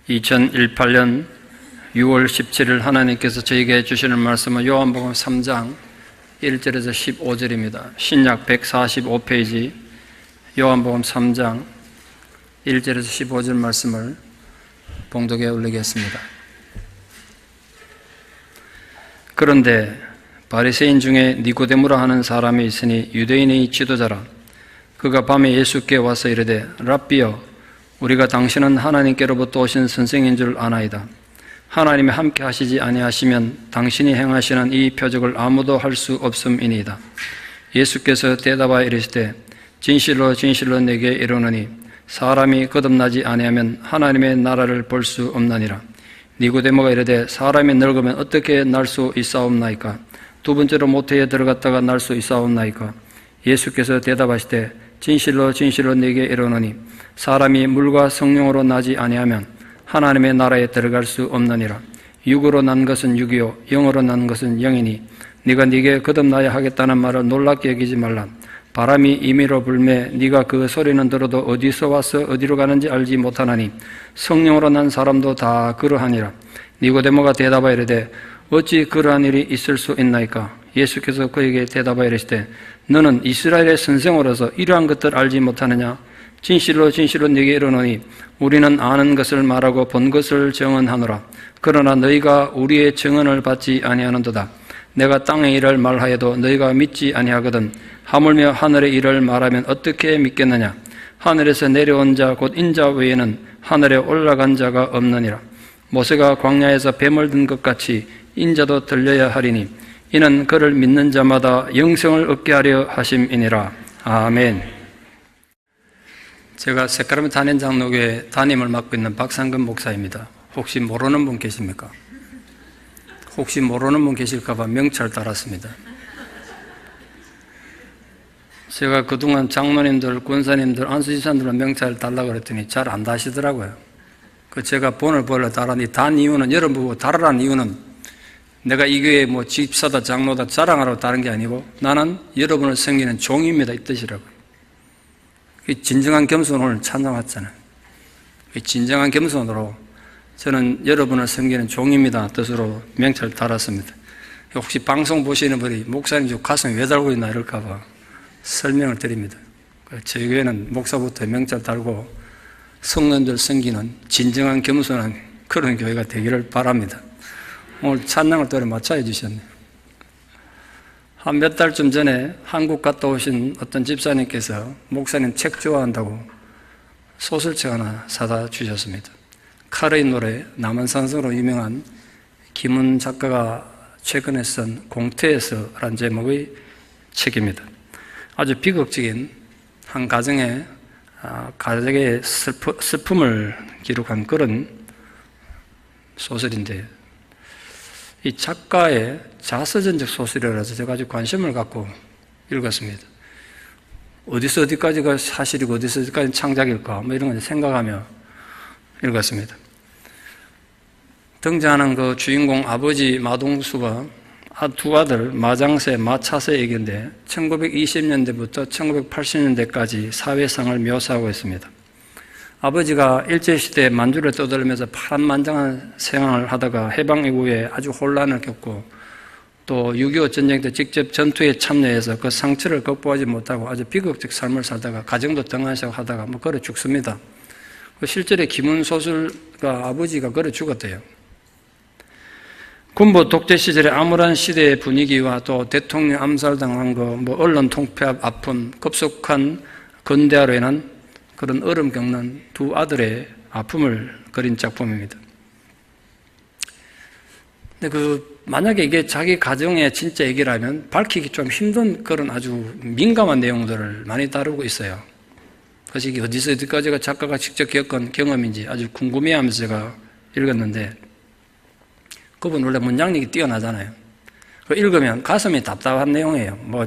2018년 6월 17일 하나님께서 저에게 주시는 말씀은 요한복음 3장 1절에서 15절입니다. 신약 145페이지 요한복음 3장 1절에서 15절 말씀을 봉독에 올리겠습니다. 그런데 바리새인 중에 니고데모라 하는 사람이 있으니 유대인의 지도자라. 그가 밤에 예수께 와서 이르되 랍비여, 우리가 당신은 하나님께로부터 오신 선생인 줄 아나이다. 하나님이 함께 하시지 아니하시면 당신이 행하시는 이 표적을 아무도 할 수 없음이니이다. 예수께서 대답하여 이르시되 진실로 진실로 내게 이르노니 사람이 거듭나지 아니하면 하나님의 나라를 볼 수 없나니라. 니고데모가 이르되 사람이 늙으면 어떻게 날 수 있사옵나이까? 두 번째로 모태에 들어갔다가 날 수 있사옵나이까? 예수께서 대답하시되 진실로 진실로 내게 이르노니 사람이 물과 성령으로 나지 아니하면 하나님의 나라에 들어갈 수 없느니라. 육으로 난 것은 육이요 영으로 난 것은 영이니 네가 네게 거듭나야 하겠다는 말을 놀랍게 여기지 말라. 바람이 임의로 불매 네가 그 소리는 들어도 어디서 와서 어디로 가는지 알지 못하나니 성령으로 난 사람도 다 그러하니라. 니고데모가 대답하여 이르되 어찌 그러한 일이 있을 수 있나이까? 예수께서 그에게 대답하여 이르시되 너는 이스라엘의 선생으로서 이러한 것들 알지 못하느냐? 진실로 진실로 네게 이르노니 우리는 아는 것을 말하고 본 것을 증언하노라. 그러나 너희가 우리의 증언을 받지 아니하는도다. 내가 땅의 일을 말하여도 너희가 믿지 아니하거든 하물며 하늘의 일을 말하면 어떻게 믿겠느냐? 하늘에서 내려온 자 곧 인자 외에는 하늘에 올라간 자가 없느니라. 모세가 광야에서 뱀을 든 것 같이 인자도 들려야 하리니 이는 그를 믿는 자마다 영생을 얻게 하려 하심이니라. 아멘. 제가 새까라미 단연장로교회 담임을 맡고 있는 박상근 목사입니다. 혹시 모르는 분 계십니까? 혹시 모르는 분 계실까 봐 명찰 달았습니다. 제가 그동안 장로님들, 권사님들, 안수지사님들 명찰 달라고 그랬더니 잘 안 다시더라고요. 제가 본을 벌려 달았는데 단 이유는, 여러분 보고 달으라는 이유는 내가 이 교회에 뭐 집사다 장로다 자랑하라고 다른 게 아니고 나는 여러분을 섬기는 종입니다 이 뜻이라고요. 진정한 겸손을 오늘 찬양했잖아요. 진정한 겸손으로 저는 여러분을 섬기는 종입니다 뜻으로 명찰 달았습니다. 혹시 방송 보시는 분이 목사님 저 가슴에 왜 달고 있나 이럴까 봐 설명을 드립니다. 저희 교회는 목사부터 명찰 달고 성도들 섬기는 진정한 겸손한 그런 교회가 되기를 바랍니다. 오늘 찬양을 또 맞춰 주셨네요. 한 몇 달쯤 전에 한국 갔다 오신 어떤 집사님께서 목사님 책 좋아한다고 소설책 하나 사다 주셨습니다. 카레인 노래 남한산성으로 유명한 김은 작가가 최근에 쓴 공태에서라는 제목의 책입니다. 아주 비극적인 한 가정의 슬픔을 기록한 그런 소설인데 이 작가의 자서전적 소설이라서 제가 아주 관심을 갖고 읽었습니다. 어디서 어디까지가 사실이고 어디서 어디까지 창작일까 뭐 이런 걸 생각하며 읽었습니다. 등장하는 그 주인공 아버지 마동수가 두 아들 마장세, 마차세 얘기인데 1920년대부터 1980년대까지 사회상을 묘사하고 있습니다. 아버지가 일제시대에 만주를 떠돌면서 파란만장한 생활을 하다가 해방 이후에 아주 혼란을 겪고 또 6.25 전쟁 때 직접 전투에 참여해서 그 상처를 극복하지 못하고 아주 비극적 삶을 살다가 가정도 등한시하고 하다가 뭐 걸어 죽습니다. 실제로 김은소설가 아버지가 걸어 죽었대요. 군부 독재 시절에 암울한 시대의 분위기와 또 대통령 암살당한 거, 뭐 언론 통폐합 아픔, 급속한 근대화로 인한 그런 얼음 겪는 두 아들의 아픔을 그린 작품입니다. 근데 만약에 이게 자기 가정의 진짜 얘기라면 밝히기 좀 힘든 그런 아주 민감한 내용들을 많이 다루고 있어요. 그래서 이게 어디서 어디까지가 작가가 직접 겪은 경험인지 아주 궁금해하면서 제가 읽었는데 그분 원래 문장력이 뛰어나잖아요. 읽으면 가슴이 답답한 내용이에요. 뭐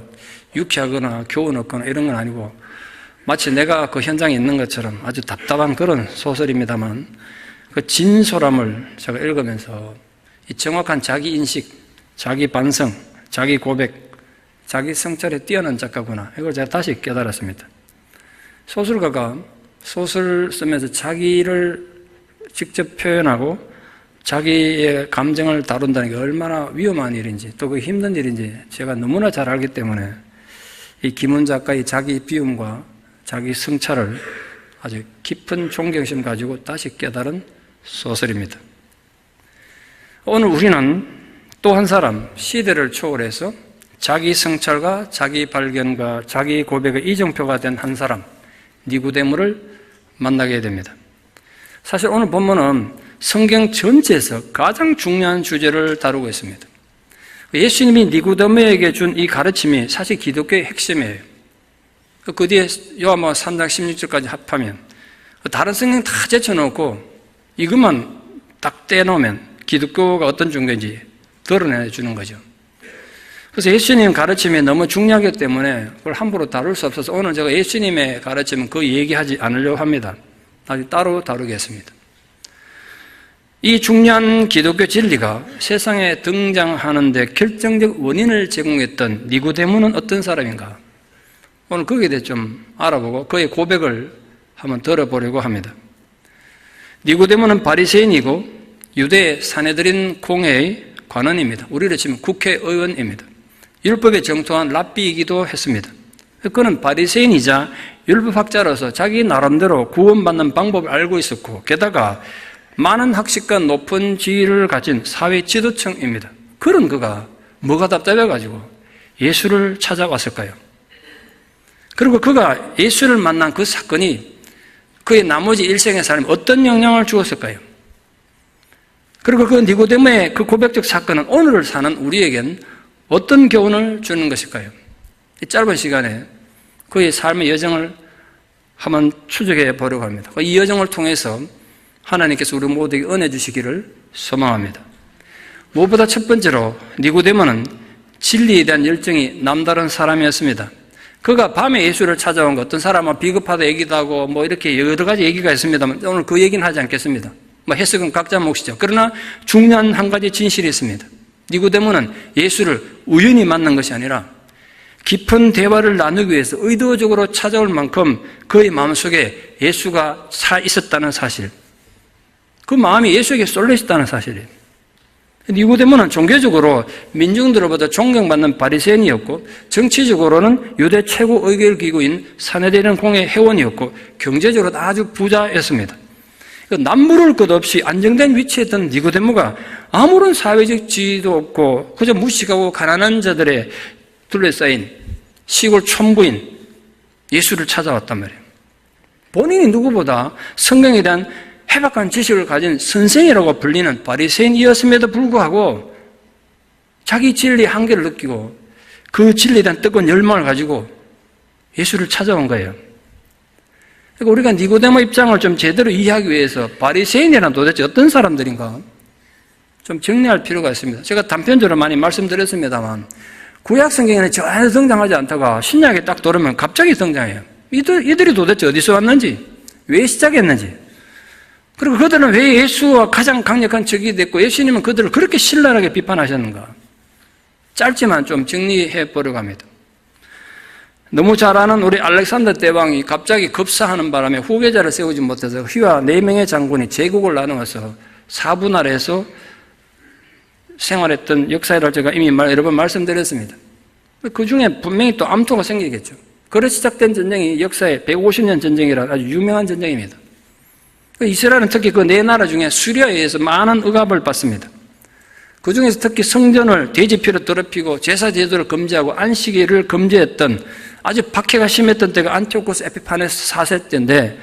유쾌하거나 교훈 얻거나 이런 건 아니고 마치 내가 그 현장에 있는 것처럼 아주 답답한 그런 소설입니다만 그 진솔함을 제가 읽으면서 이 정확한 자기 인식, 자기 반성, 자기 고백, 자기 성찰에 뛰어난 작가구나 이걸 제가 다시 깨달았습니다. 소설가가 소설 쓰면서 자기를 직접 표현하고 자기의 감정을 다룬다는 게 얼마나 위험한 일인지 또 그 힘든 일인지 제가 너무나 잘 알기 때문에 이 김훈 작가의 자기 비움과 자기 성찰을 아주 깊은 존경심 가지고 다시 깨달은 소설입니다. 오늘 우리는 또 한 사람, 시대를 초월해서 자기 성찰과 자기 발견과 자기 고백의 이정표가 된 한 사람, 니고데모를 만나게 됩니다. 사실 오늘 본문은 성경 전체에서 가장 중요한 주제를 다루고 있습니다. 예수님이 니고데모에게 준 이 가르침이 사실 기독교의 핵심이에요. 그 뒤에 요한복음 3장 16절까지 합하면 다른 성경 다 제쳐놓고 이것만 딱 떼놓으면 기독교가 어떤 종교인지 드러내주는 거죠. 그래서 예수님 가르침이 너무 중요하기 때문에 그걸 함부로 다룰 수 없어서 오늘 제가 예수님의 가르침은 그 얘기하지 않으려고 합니다. 나중에 따로 다루겠습니다. 이 중요한 기독교 진리가 세상에 등장하는 데 결정적 원인을 제공했던 니고데모는 어떤 사람인가? 오늘 거기에 대해 좀 알아보고 그의 고백을 한번 들어보려고 합니다. 니고데모는 바리새인이고 유대 사내들인 공회의 관원입니다. 우리로 치면 국회의원입니다. 율법에 정통한 랍비이기도 했습니다. 그는 바리새인이자 율법학자로서 자기 나름대로 구원받는 방법을 알고 있었고 게다가 많은 학식과 높은 지위를 가진 사회 지도층입니다. 그런 그가 뭐가 답답해가지고 예수를 찾아왔을까요? 그리고 그가 예수를 만난 그 사건이 그의 나머지 일생의 삶에 어떤 영향을 주었을까요? 그리고 그 니고데모의 그 고백적 사건은 오늘을 사는 우리에겐 어떤 교훈을 주는 것일까요? 이 짧은 시간에 그의 삶의 여정을 한번 추적해 보려고 합니다. 이 여정을 통해서 하나님께서 우리 모두에게 은혜 주시기를 소망합니다. 무엇보다 첫 번째로 니고데모는 진리에 대한 열정이 남다른 사람이었습니다. 그가 밤에 예수를 찾아온 것, 어떤 사람은 비겁하다 얘기도 하고 뭐 이렇게 여러 가지 얘기가 있습니다만 오늘 그 얘기는 하지 않겠습니다. 해석은 각자 몫이죠. 그러나 중요한 한 가지 진실이 있습니다. 니고데모는 예수를 우연히 만난 것이 아니라 깊은 대화를 나누기 위해서 의도적으로 찾아올 만큼 그의 마음속에 예수가 차 있었다는 사실, 그 마음이 예수에게 쏠려 있었다는 사실이에요. 니고데모는 종교적으로 민중들로부터 존경받는 바리새인이었고 정치적으로는 유대 최고 의결기구인 사내들인 공회 회원이었고 경제적으로 아주 부자였습니다. 남부를 것 없이 안정된 위치에 있던 니고데모가 아무런 사회적 지위도 없고 그저 무식하고 가난한 자들의 둘러싸인 시골 촌부인 예수를 찾아왔단 말이에요. 본인이 누구보다 성경에 대한 해박한 지식을 가진 선생이라고 불리는 바리새인이었음에도 불구하고 자기 진리의 한계를 느끼고 그 진리에 대한 뜨거운 열망을 가지고 예수를 찾아온 거예요. 그러니까 우리가 니고데모 입장을 좀 제대로 이해하기 위해서 바리새인이란 도대체 어떤 사람들인가 좀 정리할 필요가 있습니다. 제가 단편적으로 많이 말씀드렸습니다만 구약 성경에는 전혀 등장하지 않다가 신약에 딱 들어오면 갑자기 등장해요. 이들이 도대체 어디서 왔는지, 왜 시작했는지, 그리고 그들은 왜 예수와 가장 강력한 적이 됐고 예수님은 그들을 그렇게 신랄하게 비판하셨는가. 짧지만 좀 정리해 보려고 합니다. 너무 잘 아는 우리 알렉산더 대왕이 갑자기 급사하는 바람에 후계자를 세우지 못해서 휘하 4명의 장군이 제국을 나누어서 4분할해서 생활했던 역사를 제가 이미 여러 번 말씀드렸습니다. 그 중에 분명히 또 암투가 생기겠죠. 그래 시작된 전쟁이 역사의 150년 전쟁이라 아주 유명한 전쟁입니다. 이스라엘은 특히 그 4나라 중에 수리아에 의해서 많은 억압을 받습니다. 그 중에서 특히 성전을 돼지피로 더럽히고 제사 제도를 금지하고 안식일을 금지했던 아주 박해가 심했던 때가 안티오코스 에피파네스 4세 때인데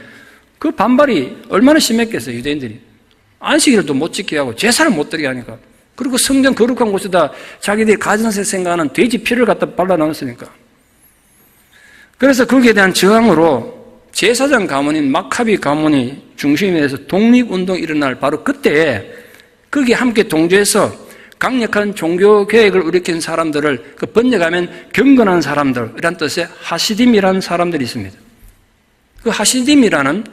그 반발이 얼마나 심했겠어요, 유대인들이. 안식일을 또 못 지키게 하고 제사를 못 드리게 하니까. 그리고 성전 거룩한 곳에다 자기들이 가정세 생각하는 돼지 피를 갖다 발라놓았으니까. 그래서 거기에 대한 저항으로 제사장 가문인 마카비 가문이 중심이 돼서 독립운동이 일어날 바로 그때에 거기에 함께 동조해서 강력한 종교개혁을 일으킨 사람들을 그 번역하면 경건한 사람들이란 뜻의 하시딤이라는 사람들이 있습니다. 그 하시딤이라는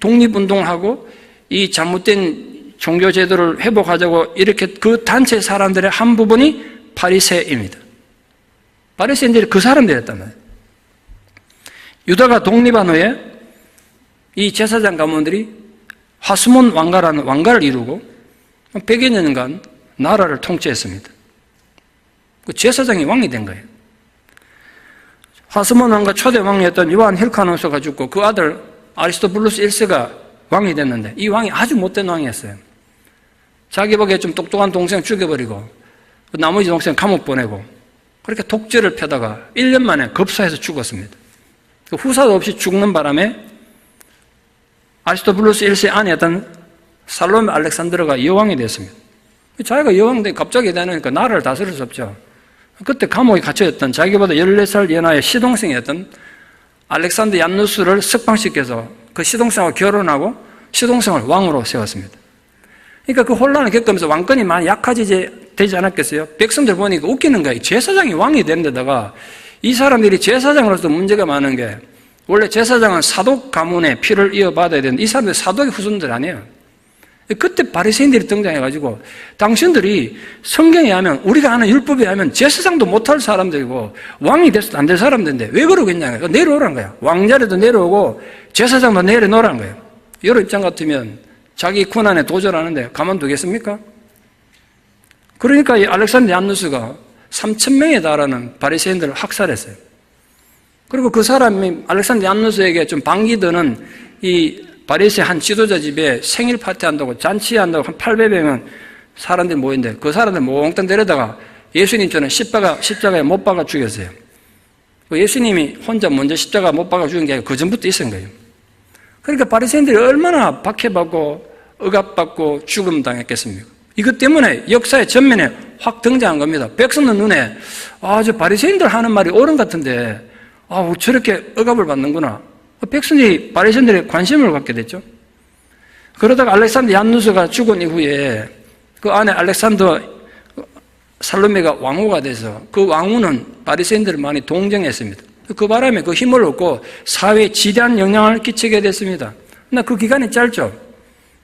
독립운동하고 이 잘못된 종교제도를 회복하자고 이렇게 그 단체 사람들의 한 부분이 바리새입니다. 바리새인들이 그 사람들이었단 말이에요. 유다가 독립한 후에 이 제사장 가문들이 하스몬 왕가라는 왕가를 이루고 100여 년간 나라를 통치했습니다. 그 제사장이 왕이 된 거예요. 하스몬 왕가 초대 왕이었던 요한 힐카노스가 죽고 그 아들 아리스토블루스 1세가 왕이 됐는데 이 왕이 아주 못된 왕이었어요. 자기 보기에 좀 똑똑한 동생 죽여버리고 나머지 동생 감옥 보내고 그렇게 독재를 펴다가 1년 만에 급사해서 죽었습니다. 그 후사도 없이 죽는 바람에 아리스토블루스 1세 아내였던 살로메 알렉산드르가 여왕이 됐습니다. 자기가 여왕 돼 갑자기 되니까 나라를 다스릴 수 없죠. 그때 감옥에 갇혀있던 자기보다 14살 연하의 시동생이었던 알렉산드 얀누스를 석방시켜서 그 시동생하고 결혼하고 시동생을 왕으로 세웠습니다. 그러니까 그 혼란을 겪으면서 왕권이 많이 되지 않았겠어요? 백성들 보니까 웃기는 거예요. 제사장이 왕이 된 데다가 이 사람들이 제사장으로서 문제가 많은 게 원래 제사장은 사독 가문의 피를 이어받아야 되는데 이 사람들 사독의 후손들 아니에요. 그때 바리새인들이 등장해가지고 당신들이 성경에 의하면 우리가 아는 율법에 의하면 제사장도 못할 사람들이고 왕이 돼서도 안 될 사람들인데 왜 그러고 있냐는 거예요. 내려오라는 거예요. 왕자리도 내려오고 제사장도 내려놓으라는 거예요. 여러 입장 같으면 자기 군안에 도전하는데 가만두겠습니까? 그러니까 이 알렉산더 얀누스가 3,000명에 달하는 바리새인들을 학살했어요. 그리고 그 사람이 알렉산더 얀누스에게 좀 반기드는 이 바리새 한 지도자 집에 생일 파티한다고 잔치한다고 한 800명은 사람들이 모인데 그 사람들 몽땅 데려다가 예수님처럼 십자가에 못 박아 죽였어요. 예수님이 혼자 먼저 십자가 못 박아 죽인 게 아니라 그 전부터 있었던 거예요. 그러니까 바리새인들이 얼마나 박해받고 억압받고 죽음 당했겠습니까? 이것 때문에 역사의 전면에 확 등장한 겁니다. 백성들 눈에 저 바리새인들 하는 말이 옳은 것 같은데 저렇게 억압을 받는구나. 백성들이 바리새인들에 관심을 갖게 됐죠. 그러다가 알렉산더 얀누스가 죽은 이후에 그 안에 알렉산더 살로메가 왕후가 돼서 그 왕후는 바리새인들을 많이 동정했습니다. 그 바람에 그 힘을 얻고 사회에 지대한 영향을 끼치게 됐습니다. 그러나 그 기간이 짧죠.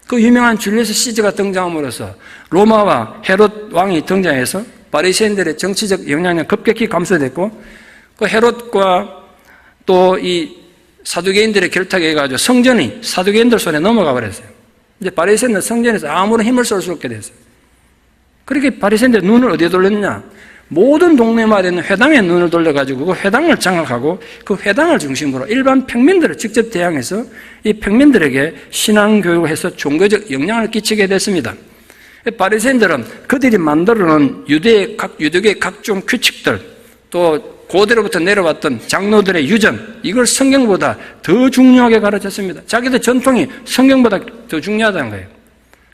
그 유명한 줄리우스 시저가 등장함으로써 로마와 헤롯 왕이 등장해서 바리새인들의 정치적 영향이 급격히 감소됐고 그 헤롯과 또 이 사두개인들의 결탁에 해가지고 성전이 사두개인들 손에 넘어가 버렸어요. 이제 바리새인들 성전에서 아무런 힘을 쓸 수 없게 됐어요. 그렇게 바리새인들 눈을 어디에 돌렸냐? 모든 동네마다는 회당에 눈을 돌려가지고 그 회당을 장악하고 그 회당을 중심으로 일반 평민들을 직접 대항해서 이 평민들에게 신앙교육을 해서 종교적 영향을 끼치게 됐습니다. 바리새인들은 그들이 만들어놓은 유대교의 각종 규칙들 또 고대로부터 내려왔던 장로들의 유전 이걸 성경보다 더 중요하게 가르쳤습니다. 자기들 전통이 성경보다 더 중요하다는 거예요.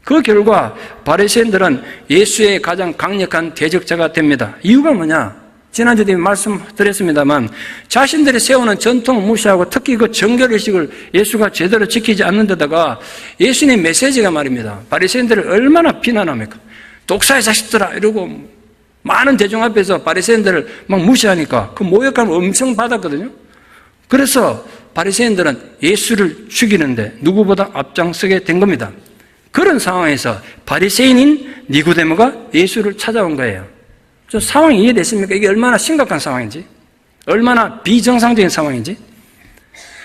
그 결과 바리새인들은 예수의 가장 강력한 대적자가 됩니다. 이유가 뭐냐? 지난주에 말씀드렸습니다만 자신들이 세우는 전통을 무시하고 특히 그 정결의식을 예수가 제대로 지키지 않는 데다가 예수님 메시지가 말입니다. 바리새인들을 얼마나 비난합니까? 독사의 자식들아 이러고 많은 대중 앞에서 바리새인들을 막 무시하니까 그 모욕감을 엄청 받았거든요. 그래서 바리새인들은 예수를 죽이는데 누구보다 앞장서게 된 겁니다. 그런 상황에서 바리새인인 니고데모가 예수를 찾아온 거예요. 저 상황이 이해됐습니까? 이게 얼마나 심각한 상황인지, 얼마나 비정상적인 상황인지.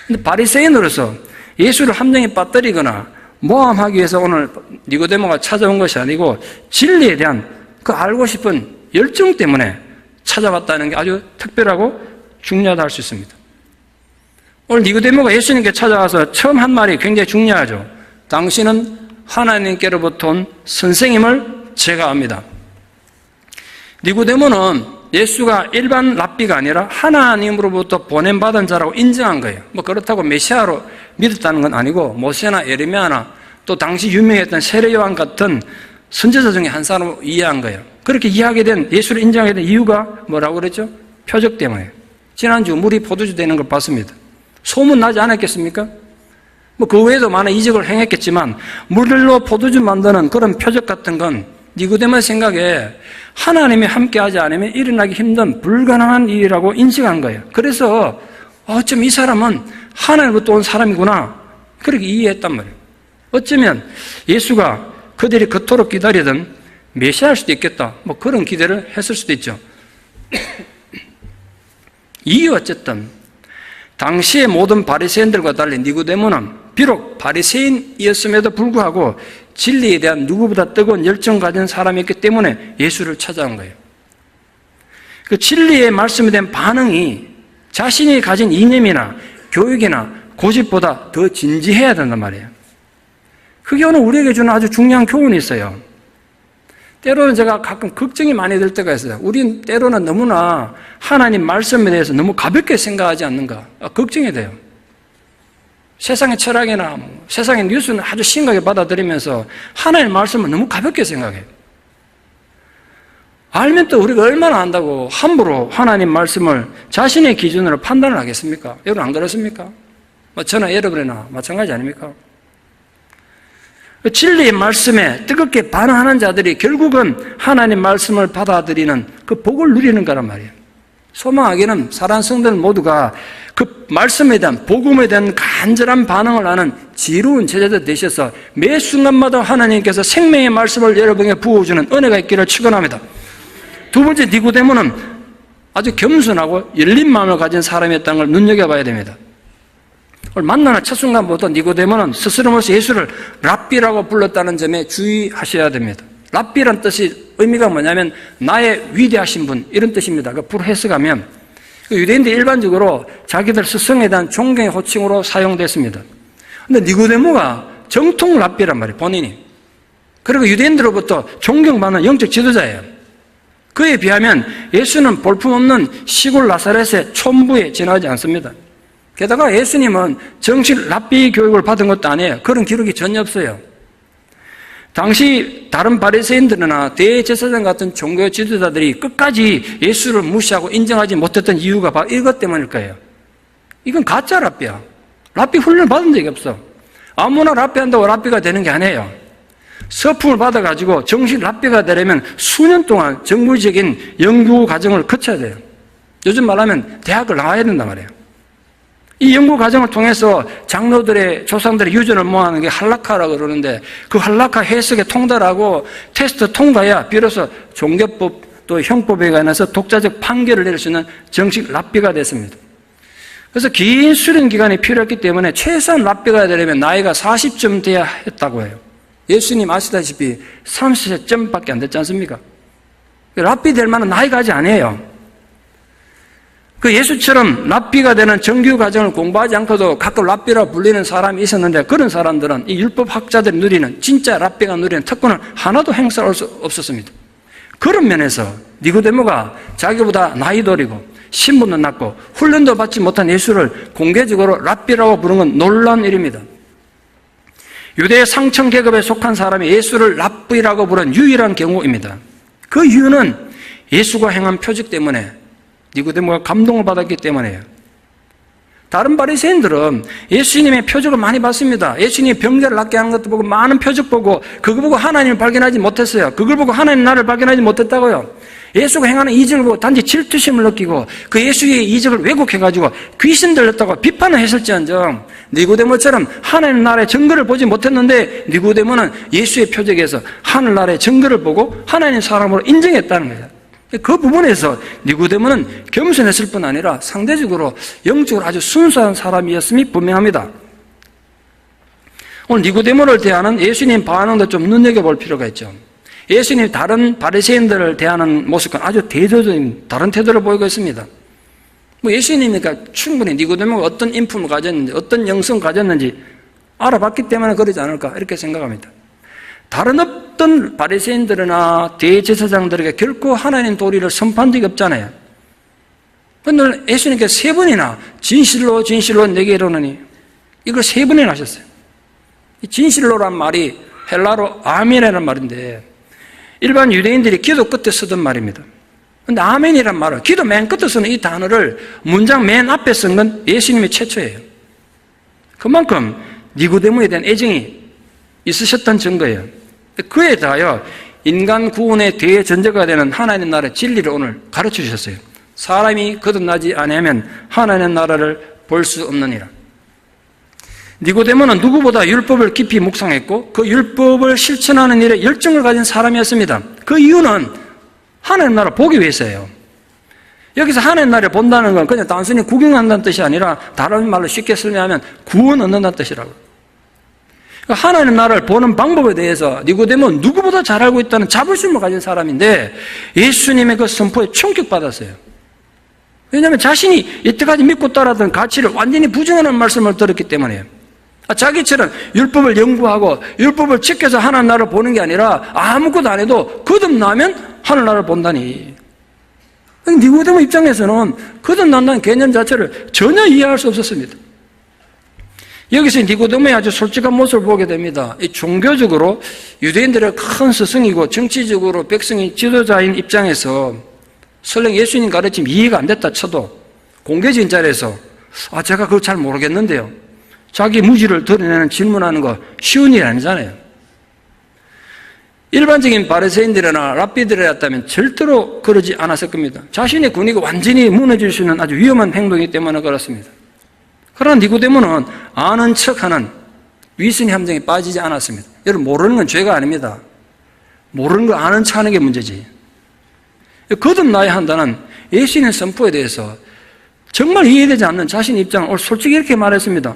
근데 바리새인으로서 예수를 함정에 빠뜨리거나 모함하기 위해서 오늘 니고데모가 찾아온 것이 아니고 진리에 대한 그 알고 싶은 열정 때문에 찾아왔다는 게 아주 특별하고 중요하다 할 수 있습니다. 오늘 니고데모가 예수님께 찾아와서 처음 한 말이 굉장히 중요하죠. 당신은 하나님께로부터 온 선생님을 제가 압니다. 니고데모는 예수가 일반 랍비가 아니라 하나님으로부터 보냄받은 자라고 인정한 거예요. 그렇다고 메시아로 믿었다는 건 아니고 모세나 예레미야나 또 당시 유명했던 세례요한 같은 선지자 중에 한 사람으로 이해한 거예요. 그렇게 이해하게 된 예수를 인정하게 된 이유가 뭐라고 그랬죠? 표적 때문에. 지난주 물이 포도주 되는 걸 봤습니다. 소문 나지 않았겠습니까? 그 외에도 많은 이적을 행했겠지만 물로 포도주 만드는 그런 표적 같은 건 니고데모의 생각에 하나님이 함께하지 않으면 일어나기 힘든 불가능한 일이라고 인식한 거예요. 그래서 어쩜 이 사람은 하나님으로부터 온 사람이구나 그렇게 이해했단 말이에요. 어쩌면 예수가 그들이 그토록 기다리던 메시아일 수도 있겠다 그런 기대를 했을 수도 있죠. 이유 어쨌든 당시의 모든 바리새인들과 달리 니고데모는 비록 바리새인이었음에도 불구하고 진리에 대한 누구보다 뜨거운 열정 가진 사람이었기 때문에 예수를 찾아온 거예요. 그 진리의 말씀에 대한 반응이 자신이 가진 이념이나 교육이나 고집보다 더 진지해야 된단 말이에요. 그게 오늘 우리에게 주는 아주 중요한 교훈이 있어요. 때로는 제가 가끔 걱정이 많이 될 때가 있어요. 우린 때로는 너무나 하나님 말씀에 대해서 너무 가볍게 생각하지 않는가 걱정이 돼요. 세상의 철학이나 세상의 뉴스는 아주 심각하게 받아들이면서 하나님의 말씀을 너무 가볍게 생각해요. 알면 또 우리가 얼마나 안다고 함부로 하나님 말씀을 자신의 기준으로 판단을 하겠습니까? 여러분 안 그렇습니까? 저나 여러분이나 마찬가지 아닙니까? 진리의 말씀에 뜨겁게 반응하는 자들이 결국은 하나님 말씀을 받아들이는 그 복을 누리는 거란 말이에요. 소망하기는 사랑하는 성도들 모두가 그 말씀에 대한 복음에 대한 간절한 반응을 하는 지혜로운 제자들 되셔서 매 순간마다 하나님께서 생명의 말씀을 여러분에게 부어주는 은혜가 있기를 축원합니다. 두 번째, 니고데모는 아주 겸손하고 열린 마음을 가진 사람이었다는 걸 눈여겨봐야 됩니다. 오늘 만나는 첫 순간부터 니고데모는 스스로로서 예수를 랍비라고 불렀다는 점에 주의하셔야 됩니다. 랍비란 뜻이 의미가 뭐냐면 나의 위대하신 분 이런 뜻입니다. 그 불해석하면 유대인들이 일반적으로 자기들 스승에 대한 존경의 호칭으로 사용됐습니다. 그런데 니고데모가 정통 랍비란 말이에요. 본인이. 그리고 유대인들로부터 존경받는 영적 지도자예요. 그에 비하면 예수는 볼품없는 시골 나사렛의 촌부에 지나지 않습니다. 게다가 예수님은 정식 랍비 교육을 받은 것도 아니에요. 그런 기록이 전혀 없어요. 당시 다른 바리새인들이나 대제사장 같은 종교 지도자들이 끝까지 예수를 무시하고 인정하지 못했던 이유가 바로 이것 때문일 거예요. 이건 가짜 랍비야. 랍비 훈련을 받은 적이 없어. 아무나 랍비 한다고 랍비가 되는 게 아니에요. 서품을 받아가지고 정식 랍비가 되려면 수년 동안 정규적인 연구 과정을 거쳐야 돼요. 요즘 말하면 대학을 나와야 된단 말이에요. 이 연구 과정을 통해서 장로들의 조상들의 유전을 모아하는 게 할라카라고 그러는데 그 할라카 해석에 통달하고 테스트 통과해야 비로소 종교법 또 형법에 관해서 독자적 판결을 내릴 수 있는 정식 랍비가 됐습니다. 그래서 긴 수련 기간이 필요했기 때문에 최소한 랍비가 되려면 나이가 40쯤 돼야 했다고 해요. 예수님 아시다시피 30세쯤밖에 안 됐지 않습니까? 랍비 될 만한 나이가 아직 아니에요. 그 예수처럼 랍비가 되는 정규 과정을 공부하지 않고도 가끔 랍비라 불리는 사람이 있었는데 그런 사람들은 이 율법학자들이 누리는 진짜 랍비가 누리는 특권을 하나도 행사할 수 없었습니다. 그런 면에서 니고데모가 자기보다 나이도 어리고 신분도 낮고 훈련도 받지 못한 예수를 공개적으로 랍비라고 부른 건 놀라운 일입니다. 유대 상층 계급에 속한 사람이 예수를 랍비라고 부른 유일한 경우입니다. 그 이유는 예수가 행한 표적 때문에 니고데모가 감동을 받았기 때문에요. 다른 바리새인들은 예수님의 표적을 많이 봤습니다. 예수님이 병자를 낫게 하는 것도 보고 많은 표적 보고 그거 보고 하나님을 발견하지 못했어요. 그걸 보고 하나님 나를 발견하지 못했다고요. 예수가 행하는 이적을 보고 단지 질투심을 느끼고 그 예수의 이적을 왜곡해가지고 귀신 들렸다고 비판을 했을지언정 니고데모처럼 하나님 나라의 증거를 보지 못했는데 니고데모는 예수의 표적에서 하늘나라의 증거를 보고 하나님 사람으로 인정했다는 거예요. 그 부분에서 니고데모는 겸손했을 뿐 아니라 상대적으로 영적으로 아주 순수한 사람이었음이 분명합니다. 오늘 니고데모를 대하는 예수님 반응도 좀 눈여겨볼 필요가 있죠. 예수님이 다른 바리새인들을 대하는 모습과 아주 대조적인 다른 태도를 보이고 있습니다. 예수님이니까 충분히 니고데모가 어떤 인품을 가졌는지 어떤 영성을 가졌는지 알아봤기 때문에 그러지 않을까 이렇게 생각합니다. 다른 어떤 바리새인들이나 대제사장들에게 결코 하나님 도리를 선포한 적이 없잖아요. 그런데 예수님께서 세 번이나 진실로 진실로 내게 이르노니 이걸 세 번이나 하셨어요. 이 진실로란 말이 헬라로 아멘이라는 말인데 일반 유대인들이 기도 끝에 쓰던 말입니다. 그런데 아멘이란 말은 기도 맨 끝에 쓰는 이 단어를 문장 맨 앞에 쓴 건 예수님이 최초예요. 그만큼 니고데모에 대한 애정이 있으셨던 증거예요. 그에 대하여 인간 구원의 대전제가 되는 하나님 나라의 진리를 오늘 가르쳐 주셨어요. 사람이 거듭나지 아니하면 하나님 나라를 볼 수 없느니라. 니고데모는 누구보다 율법을 깊이 묵상했고 그 율법을 실천하는 일에 열정을 가진 사람이었습니다. 그 이유는 하나님 나라 보기 위해서예요. 여기서 하나님 나라를 본다는 건 그냥 단순히 구경한다는 뜻이 아니라 다른 말로 쉽게 설명하면 구원 얻는다는 뜻이라고. 하나님 나라를 보는 방법에 대해서 니고데모는 누구보다 잘 알고 있다는 자부심을 가진 사람인데 예수님의 그 선포에 충격받았어요. 왜냐하면 자신이 이때까지 믿고 따랐던 가치를 완전히 부정하는 말씀을 들었기 때문이에요. 자기처럼 율법을 연구하고 율법을 지켜서 하나님 나라를 보는 게 아니라 아무것도 안 해도 거듭나면 하나님 나라를 본다니. 니고데모 입장에서는 거듭난다는 개념 자체를 전혀 이해할 수 없었습니다. 여기서 니고데모의 아주 솔직한 모습을 보게 됩니다. 이 종교적으로 유대인들의 큰 스승이고 정치적으로 백성이 지도자인 입장에서 설령 예수님 가르침 이해가 안 됐다 쳐도 공개적인 자리에서 제가 그걸 잘 모르겠는데요. 자기 무지를 드러내는 질문하는 거 쉬운 일이 아니잖아요. 일반적인 바리새인들이나 랍비들이었다면 절대로 그러지 않았을 겁니다. 자신의 군의가 완전히 무너질 수 있는 아주 위험한 행동이기 때문에 그렇습니다. 그러나 니고데모는 아는 척하는 위선의 함정에 빠지지 않았습니다. 여러분, 모르는 건 죄가 아닙니다. 모르는 거 아는 척하는 게 문제지. 거듭나야 한다는 예수님의 선포에 대해서 정말 이해되지 않는 자신의 입장을 오늘 솔직히 이렇게 말했습니다.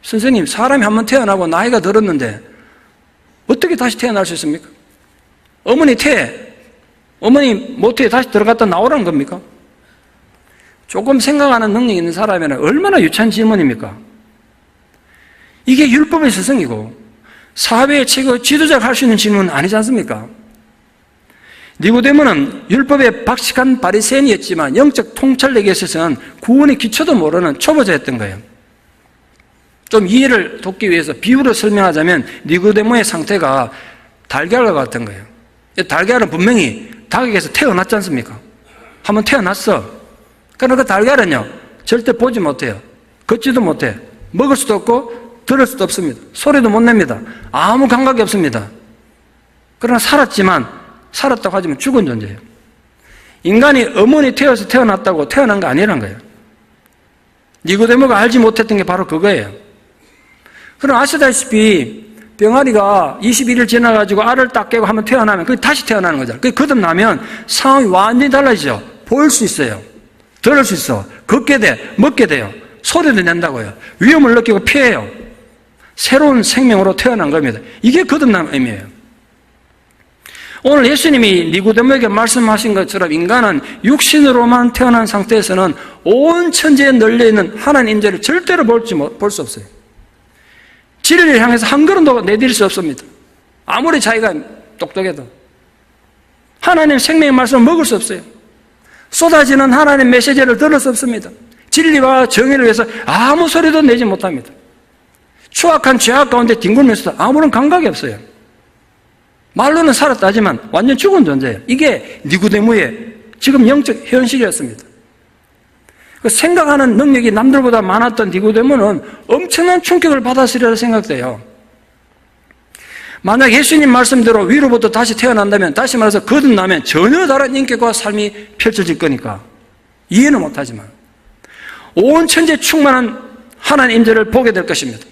선생님, 사람이 한번 태어나고 나이가 들었는데 어떻게 다시 태어날 수 있습니까? 어머니 모태에 다시 들어갔다 나오라는 겁니까? 조금 생각하는 능력이 있는 사람이라면 얼마나 유치한 질문입니까? 이게 율법의 스승이고 사회의 최고 지도자가 할 수 있는 질문은 아니지 않습니까? 니고데모는 율법에 박식한 바리새인이었지만 영적 통찰력에 있어서는 구원의 기초도 모르는 초보자였던 거예요. 좀 이해를 돕기 위해서 비유로 설명하자면 니고데모의 상태가 달걀과 같은 거예요. 달걀은 분명히 닭에게서 태어났지 않습니까? 한번 태어났어. 그러나 그 달걀은요, 절대 보지 못해요. 걷지도 못해. 먹을 수도 없고 들을 수도 없습니다. 소리도 못 냅니다. 아무 감각이 없습니다. 그러나 살았다고 하지만 죽은 존재예요. 인간이 어머니 태어서 태어났다고 태어난 거 아니란 거예요. 니고데모가 알지 못했던 게 바로 그거예요. 그럼 아시다시피 병아리가 21일 지나가지고 알을 딱 깨고 한번 태어나면 그게 다시 태어나는 거잖아요. 그게 거듭나면 상황이 완전히 달라지죠. 보일 수 있어요. 들을 수 있어. 걷게 돼. 먹게 돼요. 소리도 낸다고요. 위험을 느끼고 피해요. 새로운 생명으로 태어난 겁니다. 이게 거듭남의 의미예요. 오늘 예수님이 니고데모에게 말씀하신 것처럼 인간은 육신으로만 태어난 상태에서는 온 천지에 널려있는 하나님 임재를 절대로 볼 수 없어요. 진리를 향해서 한 걸음도 내디딜 수 없습니다. 아무리 자기가 똑똑해도 하나님 생명의 말씀을 먹을 수 없어요. 쏟아지는 하나님 메시지를 들을 수 없습니다. 진리와 정의를 위해서 아무 소리도 내지 못합니다. 추악한 죄악 가운데 뒹굴면서도 아무런 감각이 없어요. 말로는 살았다 하지만 완전 죽은 존재예요. 이게 니고데모의 지금 영적 현실이었습니다. 그 생각하는 능력이 남들보다 많았던 니고데모는 엄청난 충격을 받았으리라 생각돼요. 만약 예수님 말씀대로 위로부터 다시 태어난다면, 다시 말해서 거듭나면 전혀 다른 인격과 삶이 펼쳐질 거니까 이해는 못하지만 온 천지에 충만한 하나님 임재를 보게 될 것입니다.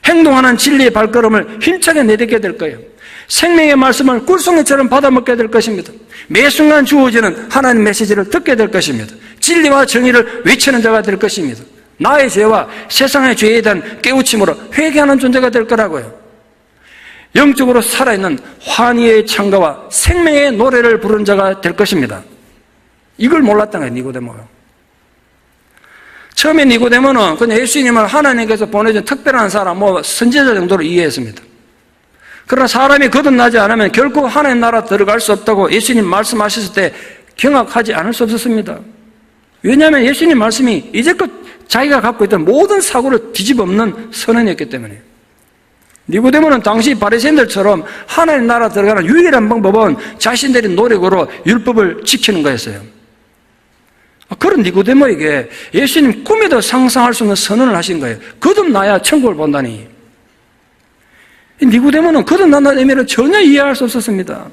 행동하는 진리의 발걸음을 힘차게 내딛게 될 거예요. 생명의 말씀을 꿀송이처럼 받아먹게 될 것입니다. 매 순간 주어지는 하나님 메시지를 듣게 될 것입니다. 진리와 정의를 외치는 자가 될 것입니다. 나의 죄와 세상의 죄에 대한 깨우침으로 회개하는 존재가 될 거라고요. 영적으로 살아있는 환희의 창가와 생명의 노래를 부르는 자가 될 것입니다. 이걸 몰랐던 거예요, 니고데모가. 처음에 니고데모는 그냥 예수님을 하나님께서 보내준 특별한 사람, 선지자 정도로 이해했습니다. 그러나 사람이 거듭나지 않으면 결코 하나님 나라 들어갈 수 없다고 예수님 말씀하셨을 때 경악하지 않을 수 없었습니다. 왜냐하면 예수님 말씀이 이제껏 자기가 갖고 있던 모든 사고를 뒤집어엎는 선언이었기 때문에. 니고데모는 당시 바리새인들처럼 하나님 나라 들어가는 유일한 방법은 자신들의 노력으로 율법을 지키는 거였어요. 그런 니고데모에게 예수님 꿈에도 상상할 수 없는 선언을 하신 거예요. 거듭나야 천국을 본다니. 니고데모는 거듭난다는 의미를 전혀 이해할 수 없었습니다.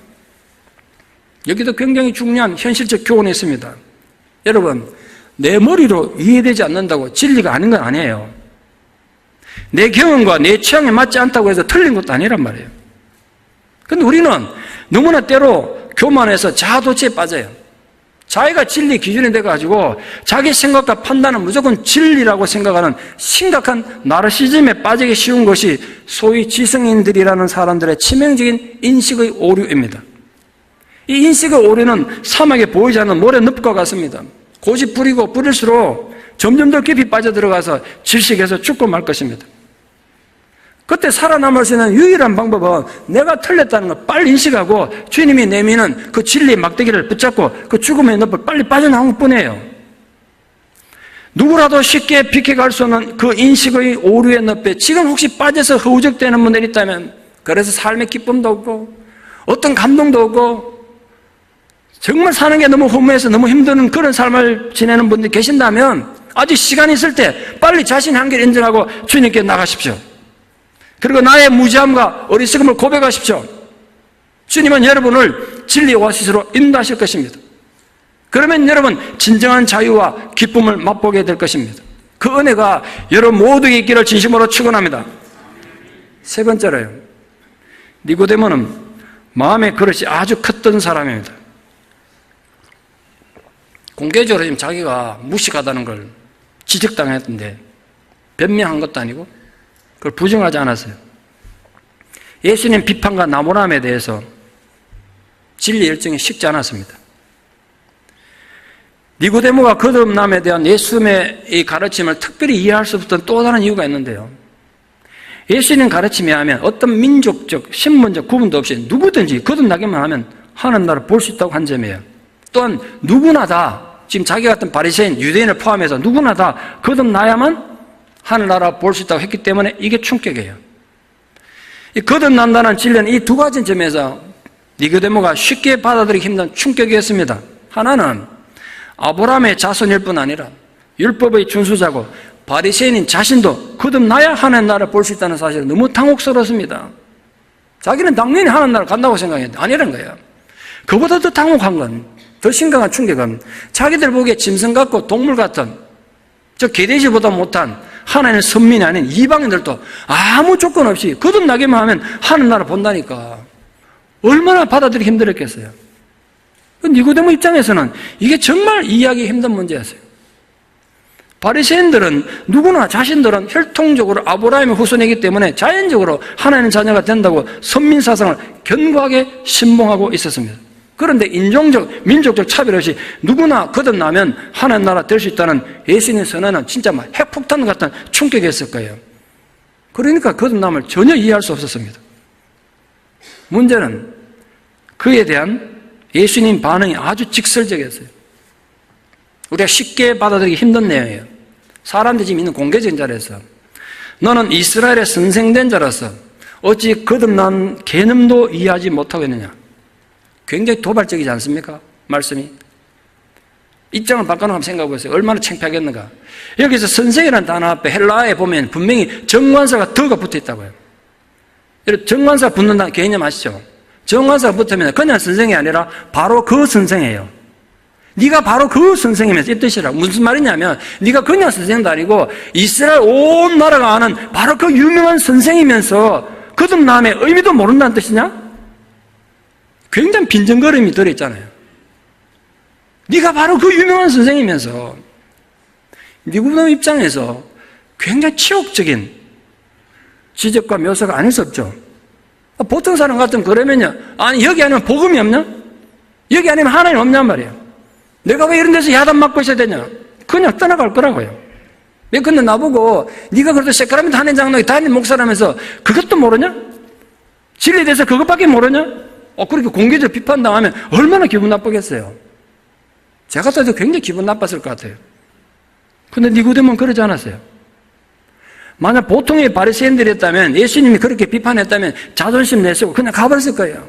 여기도 굉장히 중요한 현실적 교훈이 있습니다. 여러분, 내 머리로 이해되지 않는다고 진리가 아닌 건 아니에요. 내 경험과 내 취향에 맞지 않다고 해서 틀린 것도 아니란 말이에요. 그런데 우리는 너무나 때로 교만해서 자아도취에 빠져요. 자기가 진리 기준이 돼가지고 자기 생각과 판단은 무조건 진리라고 생각하는 심각한 나르시즘에 빠지기 쉬운 것이 소위 지성인들이라는 사람들의 치명적인 인식의 오류입니다. 이 인식의 오류는 사막에 보이지 않는 모래늪과 같습니다. 고집 부리고 부릴수록 점점 더 깊이 빠져들어가서 질식해서 죽고 말 것입니다. 그때 살아남을 수 있는 유일한 방법은 내가 틀렸다는 걸 빨리 인식하고 주님이 내미는 그 진리의 막대기를 붙잡고 그 죽음의 늪을 빨리 빠져나온 것뿐이에요. 누구라도 쉽게 비켜갈 수 없는 그 인식의 오류의 늪에 지금 혹시 빠져서 허우적대는 분들이 있다면, 그래서 삶의 기쁨도 없고 어떤 감동도 없고 정말 사는 게 너무 허무해서 너무 힘든 그런 삶을 지내는 분들이 계신다면 아직 시간이 있을 때 빨리 자신의 한계를 인정하고 주님께 나가십시오. 그리고 나의 무지함과 어리석음을 고백하십시오. 주님은 여러분을 진리의 오아시스로 인도하실 것입니다. 그러면 여러분 진정한 자유와 기쁨을 맛보게 될 것입니다. 그 은혜가 여러분 모두에게 있기를 진심으로 축원합니다. 세 번째로요, 니고데모는 마음의 그릇이 아주 컸던 사람입니다. 공개적으로 지금 자기가 무식하다는 걸 지적당했던데 변명한 것도 아니고 그걸 부정하지 않았어요. 예수님 비판과 나무람에 대해서 진리 열정이 식지 않았습니다. 니고데모가 거듭남에 대한 예수님의 이 가르침을 특별히 이해할 수 없었던 또 다른 이유가 있는데요. 예수님 가르침에 하면 어떤 민족적, 신분적 구분도 없이 누구든지 거듭나기만 하면 하나님 나라를 볼 수 있다고 한 점이에요. 또한 누구나 다, 지금 자기 같은 바리새인, 유대인을 포함해서 누구나 다 거듭나야만 하늘나라 볼 수 있다고 했기 때문에 이게 충격이에요. 이 거듭난다는 진리는 이 두 가지 점에서 니고데모가 쉽게 받아들이기 힘든 충격이었습니다. 하나는 아브라함의 자손일 뿐 아니라 율법의 준수자고 바리새인인 자신도 거듭나야 하나님 나라를 볼 수 있다는 사실은 너무 당혹스러웠습니다. 자기는 당연히 하나님 나라를 간다고 생각했는데 아니란 거예요. 그보다 더 당혹한 건, 더 심각한 충격은 자기들 보기에 짐승 같고 동물 같은, 저 개돼지보다 못한 하나님의 선민이 아닌 이방인들도 아무 조건 없이 거듭나기만 하면 하나님 나라 본다니까 얼마나 받아들이기 힘들었겠어요. 니고데모 입장에서는 이게 정말 이해하기 힘든 문제였어요. 바리새인들은 누구나 자신들은 혈통적으로 아브라함의 후손이기 때문에 자연적으로 하나님의 자녀가 된다고 선민사상을 견고하게 신봉하고 있었습니다. 그런데 인종적, 민족적 차별 없이 누구나 거듭나면 하나님 나라 될 수 있다는 예수님의 선언은 진짜 막 핵폭탄 같은 충격이었을 거예요. 그러니까 거듭남을 전혀 이해할 수 없었습니다. 문제는 그에 대한 예수님 반응이 아주 직설적이었어요. 우리가 쉽게 받아들이기 힘든 내용이에요. 사람들이 지금 있는 공개적인 자리에서 너는 이스라엘의 선생된 자라서 어찌 거듭난 개념도 이해하지 못하고 있느냐. 굉장히 도발적이지 않습니까? 말씀이. 입장을 바꿔놓고 한번 생각해 보세요. 얼마나 창피하겠는가. 여기서 선생이라는 단어 앞에 헬라어에 보면 분명히 정관사가 더가 붙어 있다고요. 정관사 붙는다는 개념 아시죠? 정관사가 붙으면 그냥 선생이 아니라 바로 그 선생이에요. 네가 바로 그 선생이면서 이 뜻이라고. 무슨 말이냐면 네가 그냥 선생도 아니고 이스라엘 온 나라가 아는 바로 그 유명한 선생이면서 거듭남의 의미도 모른다는 뜻이냐? 굉장히 빈정거림이 들어있잖아요. 네가 바로 그 유명한 선생이면서 니고데모 입장에서 굉장히 치욕적인 지적과 묘사가 아닐 수 없죠. 보통 사람 같으면 그러면요, 아니 여기 아니면 복음이 없냐? 여기 아니면 하나님 없냔 말이에요. 내가 왜 이런 데서 야단 맞고 있어야 되냐? 그냥 떠나갈 거라고요. 왜 근데 나보고 네가 그래도 세카라멘트 하는 장로에 담임 목사라면서 그것도 모르냐? 진리에 대해서 그것밖에 모르냐? 그렇게 공개적으로 비판당하면 얼마나 기분 나쁘겠어요. 제가 같아도 굉장히 기분 나빴을 것 같아요. 근데 니고데모는 그러지 않았어요. 만약 보통의 바리새인들이었다면, 예수님이 그렇게 비판했다면 자존심 내세우고 그냥 가버렸을 거예요.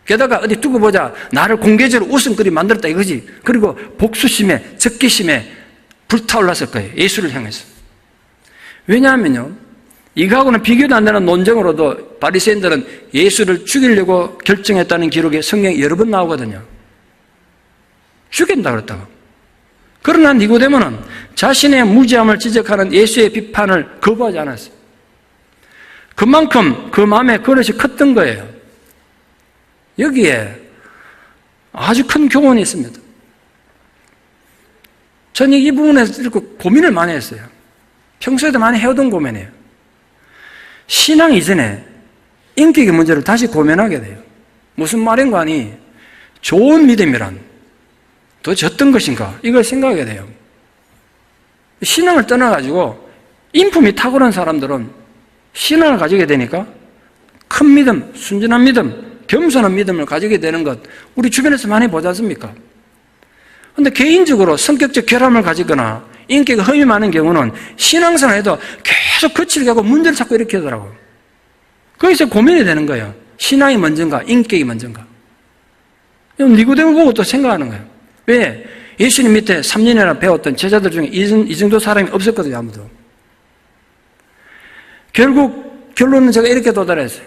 게다가 어디 두고 보자, 나를 공개적으로 웃음거리 만들었다 이거지. 그리고 복수심에, 적개심에 불타올랐을 거예요. 예수를 향해서. 왜냐하면요, 이거하고는 비교도 안 되는 논쟁으로도 바리새인들은 예수를 죽이려고 결정했다는 기록이 성경에 여러 번 나오거든요. 죽인다 그랬다고. 그러나 니고데모는 자신의 무지함을 지적하는 예수의 비판을 거부하지 않았어요. 그만큼 그 마음의 그릇이 컸던 거예요. 여기에 아주 큰 교훈이 있습니다. 저는 이 부분에서 이렇게 고민을 많이 했어요. 평소에도 많이 해오던 고민이에요. 신앙 이전에 인격의 문제를 다시 고민하게 돼요. 무슨 말인가 하니 좋은 믿음이란 도대체 어떤 것인가 이걸 생각하게 돼요. 신앙을 떠나가지고 인품이 탁월한 사람들은 신앙을 가지게 되니까 큰 믿음, 순전한 믿음, 겸손한 믿음을 가지게 되는 것 우리 주변에서 많이 보지 않습니까? 그런데 개인적으로 성격적 결함을 가지거나 인격에 흠이 많은 경우는 신앙생활에도 계속 거칠게 하고 문제를 자꾸 일으키더라고요. 거기서 고민이 되는 거예요. 신앙이 먼저인가 인격이 먼저인가. 니고데모 보고 또 생각하는 거예요. 왜? 예수님 밑에 3년이나 배웠던 제자들 중에 이 정도 사람이 없었거든요. 아무도. 결국 결론은 제가 이렇게 도달했어요.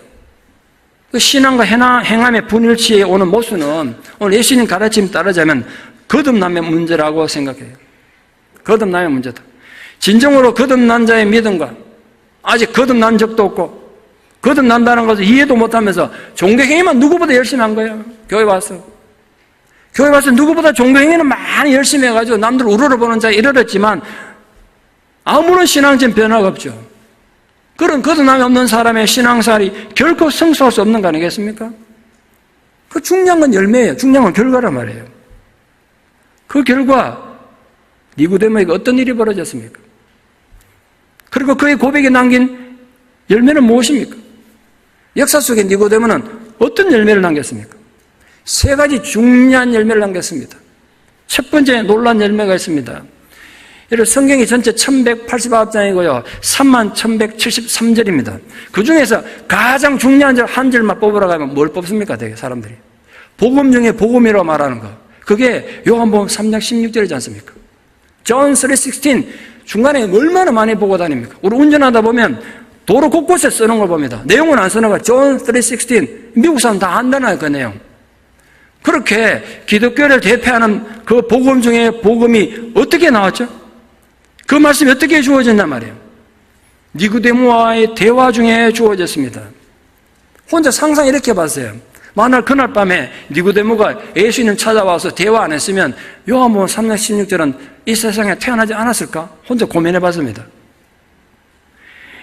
그 신앙과 행함의 분일치에 오는 모순은 오늘 예수님 가르침 따르자면 거듭남의 문제라고 생각해요. 거듭남의 문제다. 진정으로 거듭난 자의 믿음과 아직 거듭난 적도 없고 거듭난다는 것을 이해도 못하면서 종교행위만 누구보다 열심히 한 거예요. 교회 와서 누구보다 종교행위는 많이 열심히 해가지고 남들 우러러보는 자에 이르렀지만 아무런 신앙적인 변화가 없죠. 그런 거듭남이 없는 사람의 신앙생활이 결코 성숙할 수 없는 거 아니겠습니까? 그 중요한 건 열매예요. 중요한 건 결과란 말이에요. 그 결과 니고데모에게 어떤 일이 벌어졌습니까? 그리고 그의 고백에 남긴 열매는 무엇입니까? 역사 속에 니고데모는 어떤 열매를 남겼습니까? 세 가지 중요한 열매를 남겼습니다. 첫 번째 놀라운 열매가 있습니다. 여러분 성경이 전체 1189장이고요. 31,173절입니다. 그 중에서 가장 중요한 절 한 절만 뽑으러 가면 뭘 뽑습니까? 되게 사람들이. 복음 중에 복음이라고 말하는 거. 그게 요한복음 3장 16절이지 않습니까? John 3:16 중간에 얼마나 많이 보고 다닙니까? 우리 운전하다 보면 도로 곳곳에 쓰는 걸 봅니다. 내용은 안 쓰는 거. John 3:16 미국 사람 다 안다나요 그 내용. 그렇게 기독교를 대표하는 그 복음 중에 복음이 어떻게 나왔죠? 그 말씀이 어떻게 주어졌냔 말이에요. 니고데모와의 대화 중에 주어졌습니다. 혼자 상상 이렇게 봤어요. 만약 그날 밤에 니고데모가 예수님 찾아와서 대화 안 했으면 요한복음 3장 16절은 이 세상에 태어나지 않았을까? 혼자 고민해 봤습니다.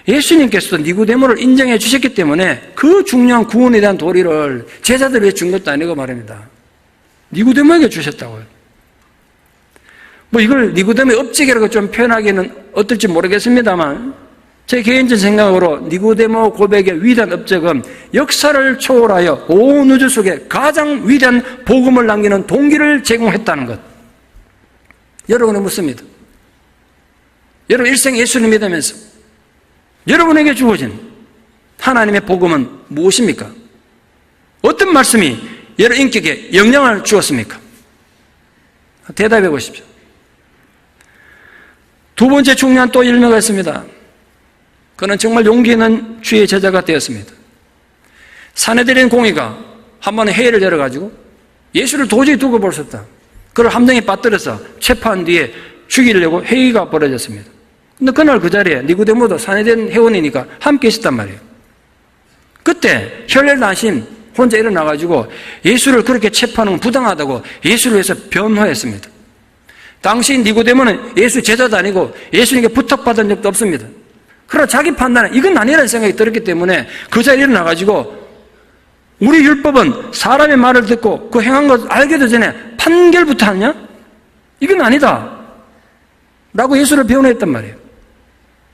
예수님께서도 니고데모를 인정해 주셨기 때문에 그 중요한 구원에 대한 도리를 제자들에게 준 것도 아니고 말입니다. 니고데모에게 주셨다고요. 이걸 니고데모의 업적이라고 좀 표현하기는 어떨지 모르겠습니다만 제 개인적인 생각으로 니고데모 고백의 위대한 업적은 역사를 초월하여 온 우주 속에 가장 위대한 복음을 남기는 동기를 제공했다는 것. 여러분은 묻습니다. 여러분 일생 예수를 믿으면서 여러분에게 주어진 하나님의 복음은 무엇입니까? 어떤 말씀이 여러분 인격에 영향을 주었습니까? 대답해 보십시오. 두 번째 중요한 또 열매가 있습니다. 그는 정말 용기 있는 주의 제자가 되었습니다. 사내들인 공의가 한 번에 회의를 열어가지고 예수를 도저히 두고 볼 수 없다. 그를 함정에 빠뜨려서 체포한 뒤에 죽이려고 회의가 벌어졌습니다. 근데 그날 그 자리에 니고데모도 사내된 회원이니까 함께 있었단 말이에요. 그때 혈혈단신 혼자 일어나가지고 예수를 그렇게 체포하는 건 부당하다고 예수를 위해서 변호했습니다. 당시 니고데모는 예수 제자도 아니고 예수님께 부탁받은 적도 없습니다. 그러나 자기 판단은 이건 아니라는 생각이 들었기 때문에 그 자리에 일어나가지고 우리 율법은 사람의 말을 듣고 그 행한 것을 알기도 전에 판결부터 하냐? 이건 아니다 라고 예수를 변호했단 말이에요.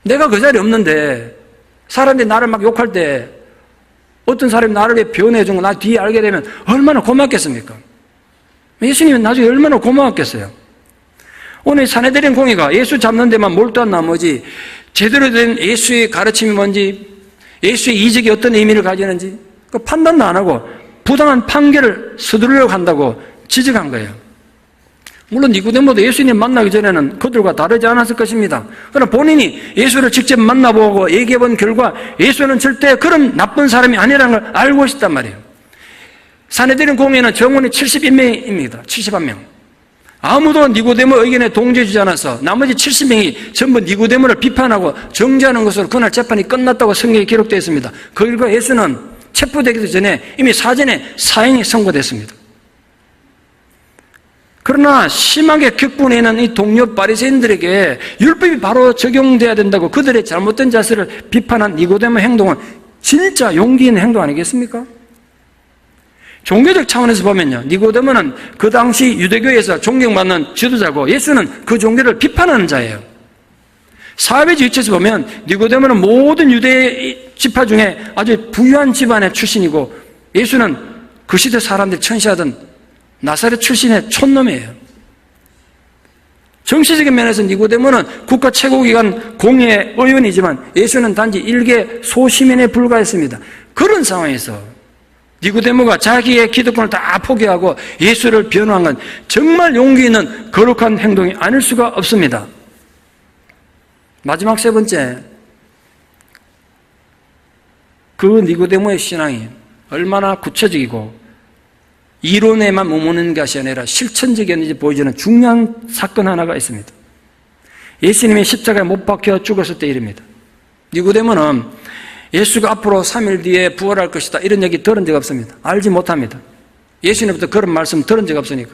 내가 그 자리에 없는데 사람들이 나를 막 욕할 때 어떤 사람이 나를 왜 변호해 준 거 나 뒤에 알게 되면 얼마나 고맙겠습니까? 예수님은 나중에 얼마나 고마웠겠어요. 오늘 사내들인 공의가 예수 잡는 데만 몰두한 나머지 제대로 된 예수의 가르침이 뭔지 예수의 이적이 어떤 의미를 가지는지 그 판단도 안 하고 부당한 판결을 서두르려고 한다고 지적한 거예요. 물론 니고데모도 예수님 만나기 전에는 그들과 다르지 않았을 것입니다. 그러나 본인이 예수를 직접 만나보고 얘기해본 결과 예수는 절대 그런 나쁜 사람이 아니라는 걸 알고 있었단 말이에요. 사내들인 공회는 정원이 71명입니다. 71명. 아무도 니고데모 의견에 동조해주지 않아서 나머지 70명이 전부 니고데모를 비판하고 정죄하는 것으로 그날 재판이 끝났다고 성경에 기록되어 있습니다. 그 결과 예수는 체포되기도 전에 이미 사전에 사형이 선고됐습니다. 그러나 심하게 격분해 있는 이 동료 바리새인들에게 율법이 바로 적용돼야 된다고 그들의 잘못된 자세를 비판한 니고데모 행동은 진짜 용기 있는 행동 아니겠습니까? 종교적 차원에서 보면요, 니고데모는 그 당시 유대교에서 존경받는 지도자고 예수는 그 종교를 비판하는 자예요. 사회적 위치에서 보면 니고데모는 모든 유대 지파 중에 아주 부유한 집안의 출신이고 예수는 그 시대 사람들이 천시하던 나사렛 출신의 촌놈이에요. 정치적인 면에서 니고데모는 국가 최고기관 공의 의원이지만 예수는 단지 일개 소시민에 불과했습니다. 그런 상황에서 니고데모가 자기의 기득권을 다 포기하고 예수를 변호한 건 정말 용기 있는 거룩한 행동이 아닐 수가 없습니다. 마지막 세 번째, 그 니고데모의 신앙이 얼마나 구체적이고 이론에만 머무는 것이 아니라 실천적이었는지 보여주는 중요한 사건 하나가 있습니다. 예수님이 십자가에 못 박혀 죽었을 때 일입니다. 니고데모는 예수가 앞으로 3일 뒤에 부활할 것이다 이런 얘기 들은 적 없습니다. 알지 못합니다. 예수님부터 그런 말씀 들은 적 없으니까.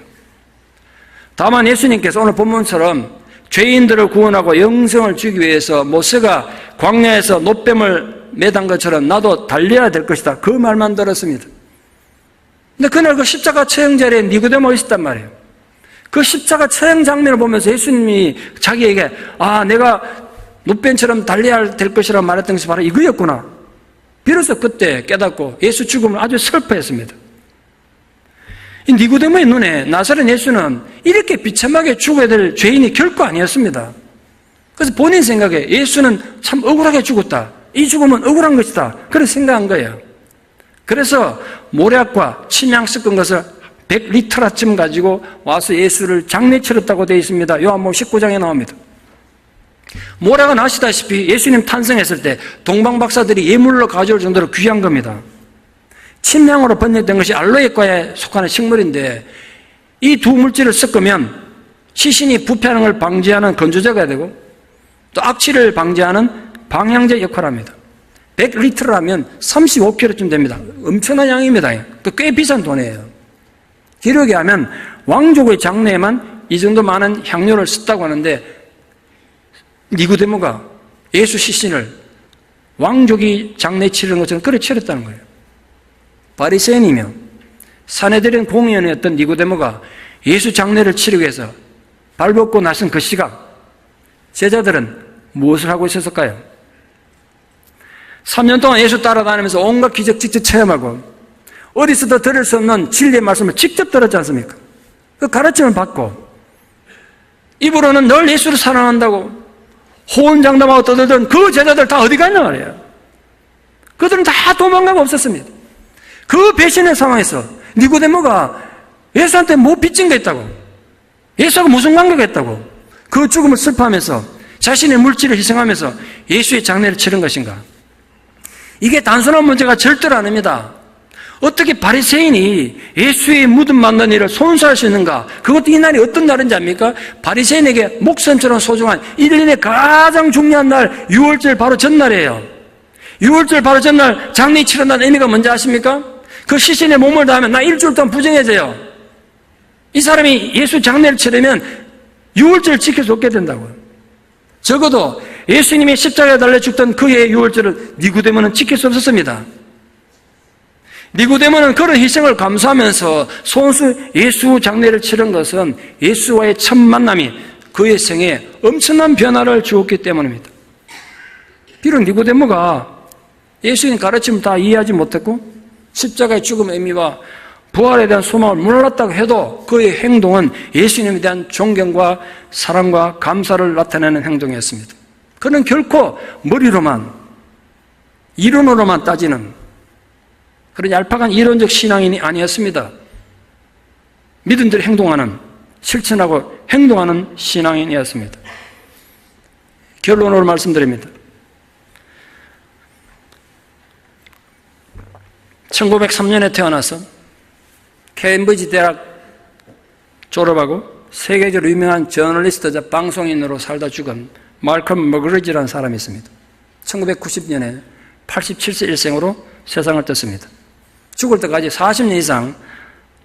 다만 예수님께서 오늘 본문처럼 죄인들을 구원하고 영생을 주기 위해서 모세가 광야에서 놋뱀을 매단 것처럼 나도 달려야 될 것이다 그 말만 들었습니다. 근데 그날 그 십자가 처형 자리에 니고데모가 있었단 말이에요. 그 십자가 처형 장면을 보면서 예수님이 자기에게 내가 놋뱀처럼 달려야 될 것이라고 말했던 것이 바로 이거였구나. 비로소 그때 깨닫고 예수 죽음을 아주 슬퍼했습니다. 이 니고데모의 눈에 나사렛 예수는 이렇게 비참하게 죽어야 될 죄인이 결코 아니었습니다. 그래서 본인 생각에 예수는 참 억울하게 죽었다. 이 죽음은 억울한 것이다. 그렇게 생각한 거예요. 그래서 모략과 침향 섞은 것을 100리터라쯤 가지고 와서 예수를 장례 치렀다고 되어 있습니다. 요한복음 19장에 나옵니다. 모략은 아시다시피 예수님 탄생했을 때 동방박사들이 예물로 가져올 정도로 귀한 겁니다. 침향으로 번역된 것이 알로에과에 속하는 식물인데 이 두 물질을 섞으면 시신이 부패하는 걸 방지하는 건조제가 되고 또 악취를 방지하는 방향제 역할을 합니다. 100리터라면 35kg쯤 됩니다. 엄청난 양입니다. 꽤 비싼 돈이에요. 기록에 하면 왕족의 장례에만 이 정도 많은 향료를 썼다고 하는데 니고데모가 예수 시신을 왕족이 장례 치르는 것처럼 그래 치렀다는 거예요. 바리새인이며 사내들인 공의원이었던 니고데모가 예수 장례를 치르기 위해서 발벗고 나선 그 시각 제자들은 무엇을 하고 있었을까요? 3년 동안 예수 따라다니면서 온갖 기적 직접 체험하고 어디서도 들을 수 없는 진리의 말씀을 직접 들었지 않습니까? 그 가르침을 받고 입으로는 늘 예수를 사랑한다고 호언장담하고 떠들던 그 제자들 다 어디 갔냐 말이에요. 그들은 다 도망가고 없었습니다. 그 배신의 상황에서 니고데모가 예수한테 뭐 빚진 게 있다고, 예수하고 무슨 관계가 있다고 그 죽음을 슬퍼하면서 자신의 물질을 희생하면서 예수의 장례를 치른 것인가? 이게 단순한 문제가 절대로 아닙니다. 어떻게 바리새인이 예수의 무덤 만든 일을 손수할 수 있는가? 그것도 이 날이 어떤 날인지 압니까? 바리새인에게 목숨처럼 소중한 1년의 가장 중요한 날 6월절 바로 전날이에요. 6월절 바로 전날 장례 치른다는 의미가 뭔지 아십니까? 그 시신의 몸을 다하면 나 일주일 동안 부정해져요. 이 사람이 예수 장례를 치르면 6월절 지킬 수 없게 된다고요. 적어도 예수님이 십자가에 달려 죽던 그의 6월절을 니고데모는 지킬 수 없었습니다. 니고데모는 그런 희생을 감수하면서 손수 예수 장례를 치른 것은 예수와의 첫 만남이 그의 생에 엄청난 변화를 주었기 때문입니다. 비록 니고데모가 예수님 가르침을 다 이해하지 못했고 십자가의 죽음의 의미와 부활에 대한 소망을 몰랐다고 해도 그의 행동은 예수님에 대한 존경과 사랑과 감사를 나타내는 행동이었습니다. 그는 결코 머리로만 이론으로만 따지는 그런 얄팍한 이론적 신앙인이 아니었습니다. 믿음대로 행동하는, 실천하고 행동하는 신앙인이었습니다. 결론으로 말씀드립니다. 1903년에 태어나서 케임브리지 대학 졸업하고 세계적으로 유명한 저널리스트자 방송인으로 살다 죽은 말컬 머그리지라는 사람이 있습니다. 1990년에 87세 일생으로 세상을 떴습니다. 죽을 때까지 40년 이상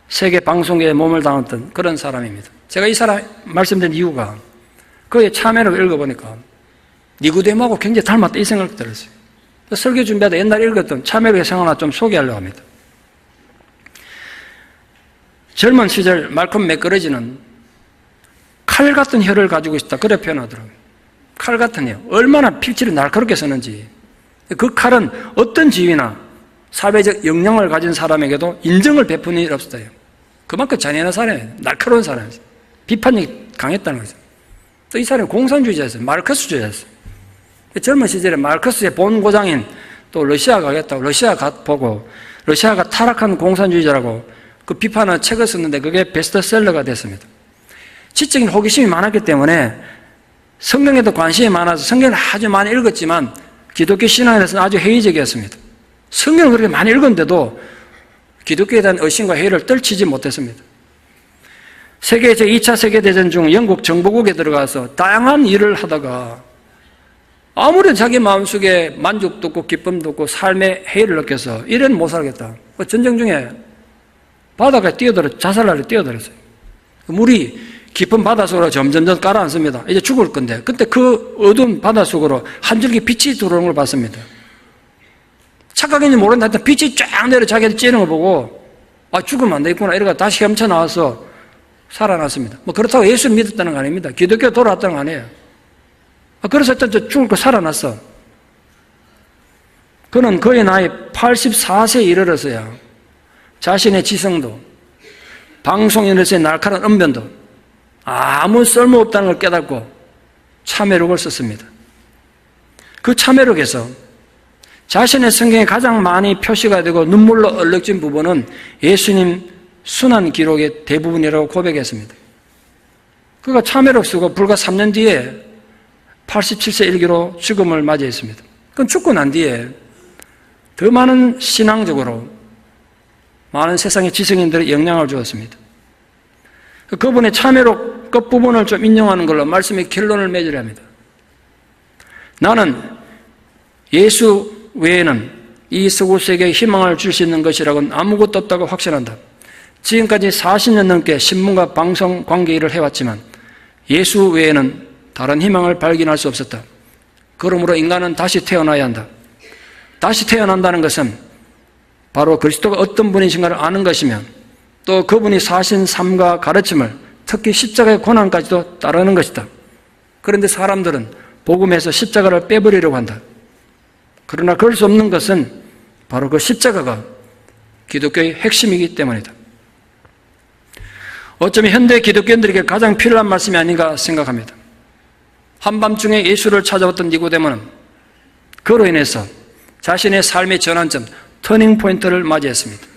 세계 방송계에 몸을 담았던 그런 사람입니다. 제가 이 사람 말씀드린 이유가 그의 참회를 읽어보니까 니고데모하고 굉장히 닮았다 이 생각이 들었어요. 설교 준비하다 옛날에 읽었던 참회를 생각나 좀 소개하려고 합니다. 젊은 시절 말콤 맥거러지는 칼 같은 혀를 가지고 있다 그래 표현하더라고요. 칼 같은 혀. 얼마나 필지를 날카롭게 쓰는지. 그 칼은 어떤 지위나 사회적 역량을 가진 사람에게도 인정을 베푸는 일 없어요. 그만큼 잔인한 사람이에요. 날카로운 사람이에요. 비판력이 강했다는 거죠. 또 이 사람이 공산주의자였어요. 마르크스주의자였어요. 젊은 시절에 마르크스의 본고장인 또 러시아 가겠다고 러시아 보고 러시아가 타락한 공산주의자라고 그 비판한 책을 썼는데 그게 베스트셀러가 됐습니다. 지적인 호기심이 많았기 때문에 성경에도 관심이 많아서 성경을 아주 많이 읽었지만 기독교 신앙에 대해서는 아주 회의적이었습니다. 성경을 그렇게 많이 읽었는데도 기독교에 대한 의심과 회의를 떨치지 못했습니다. 세계 제2차 세계대전 중 영국 정보국에 들어가서 다양한 일을 하다가 아무리 자기 마음속에 만족도 없고 기쁨도 없고 삶의 해이를 느껴서 이래는 못 살겠다. 전쟁 중에 바다가에 자살하려 뛰어들었어요. 물이 깊은 바닷속으로 점점점 가라앉습니다. 이제 죽을 건데 그때 그 어두운 바닷속으로 한 줄기 빛이 들어오는 걸 봤습니다. 착각인지 모르는데 하여튼 빛이 쫙 내려 자기한테 찌는 걸 보고 아 죽으면 안 되겠구나 이러고 다시 헤엄쳐 나와서 살아났습니다. 뭐 그렇다고 예수를 믿었다는 거 아닙니다. 기독교 돌아왔다는 거 아니에요. 그래서 일단 죽을 거 살아났어. 그는 그의 나이 84세에 이르러서야 자신의 지성도 방송인으로서의 날카로운 언변도 아무 쓸모없다는 걸 깨닫고 참회록을 썼습니다. 그 참회록에서 자신의 성경에 가장 많이 표시가 되고 눈물로 얼룩진 부분은 예수님 순환 기록의 대부분이라고 고백했습니다. 그가 참회록 쓰고 불과 3년 뒤에 87세 일기로 죽음을 맞이했습니다. 그건 죽고 난 뒤에 더 많은 신앙적으로 많은 세상의 지성인들의 영향을 주었습니다. 그분의 참회록 끝부분을 좀 인용하는 걸로 말씀의 결론을 맺으려 합니다. 나는 예수 외에는 이 서구 세계에 희망을 줄 수 있는 것이라고는 아무것도 없다고 확신한다. 지금까지 40년 넘게 신문과 방송 관계 일을 해왔지만 예수 외에는 다른 희망을 발견할 수 없었다. 그러므로 인간은 다시 태어나야 한다. 다시 태어난다는 것은 바로 그리스도가 어떤 분이신가를 아는 것이며 또 그분이 사신 삶과 가르침을 특히 십자가의 고난까지도 따르는 것이다. 그런데 사람들은 복음에서 십자가를 빼버리려고 한다. 그러나 그럴 수 없는 것은 바로 그 십자가가 기독교의 핵심이기 때문이다. 어쩌면 현대 기독교인들에게 가장 필요한 말씀이 아닌가 생각합니다. 한밤중에 예수를 찾아왔던 니고데모는 그로 인해서 자신의 삶의 전환점, 터닝포인트를 맞이했습니다.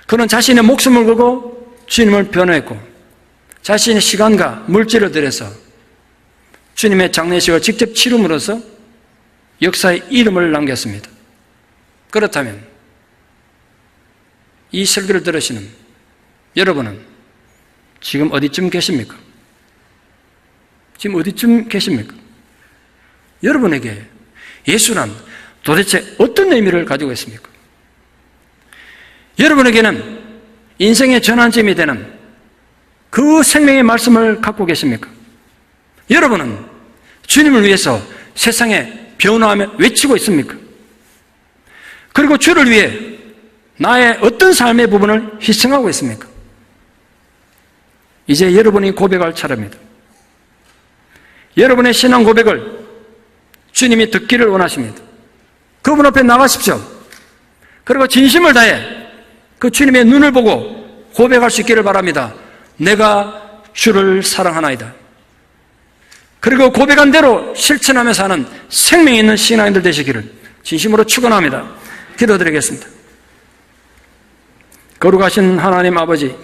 그는 자신의 목숨을 걸고 주님을 변호했고 자신의 시간과 물질을 들여서 주님의 장례식을 직접 치름으로써 역사의 이름을 남겼습니다. 그렇다면 이 설교를 들으시는 여러분은 지금 어디쯤 계십니까? 지금 어디쯤 계십니까? 여러분에게 예수란 도대체 어떤 의미를 가지고 있습니까? 여러분에게는 인생의 전환점이 되는 그 생명의 말씀을 갖고 계십니까? 여러분은 주님을 위해서 세상에 변화하며 외치고 있습니까? 그리고 주를 위해 나의 어떤 삶의 부분을 희생하고 있습니까? 이제 여러분이 고백할 차례입니다. 여러분의 신앙 고백을 주님이 듣기를 원하십니다. 그분 앞에 나가십시오. 그리고 진심을 다해 그 주님의 눈을 보고 고백할 수 있기를 바랍니다. 내가 주를 사랑하나이다. 그리고 고백한 대로 실천하며 사는 생명이 있는 신앙인들 되시기를 진심으로 축원합니다. 기도드리겠습니다. 거룩하신 하나님 아버지,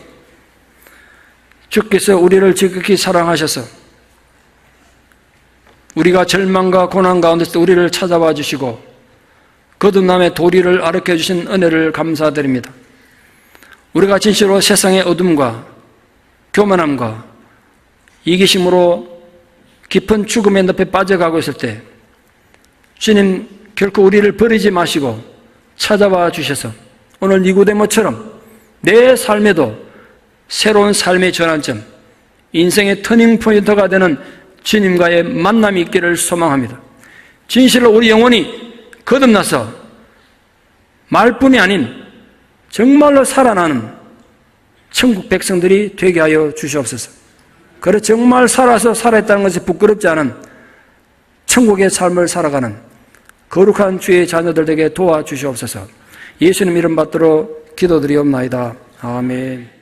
주께서 우리를 지극히 사랑하셔서 우리가 절망과 고난 가운데서 우리를 찾아와 주시고 거듭남의 도리를 알게 주신 은혜를 감사드립니다. 우리가 진실로 세상의 어둠과 교만함과 이기심으로 깊은 죽음의 늪에 빠져가고 있을 때 주님 결코 우리를 버리지 마시고 찾아와 주셔서 오늘 니고데모처럼 내 삶에도 새로운 삶의 전환점, 인생의 터닝포인트가 되는 주님과의 만남이 있기를 소망합니다. 진실로 우리 영혼이 거듭나서 말뿐이 아닌 정말로 살아나는 천국 백성들이 되게 하여 주시옵소서. 그래 정말 살아있다는 것이 부끄럽지 않은 천국의 삶을 살아가는 거룩한 주의 자녀들 되게 도와주시옵소서. 예수님 이름 받들어 기도드리옵나이다. 아멘.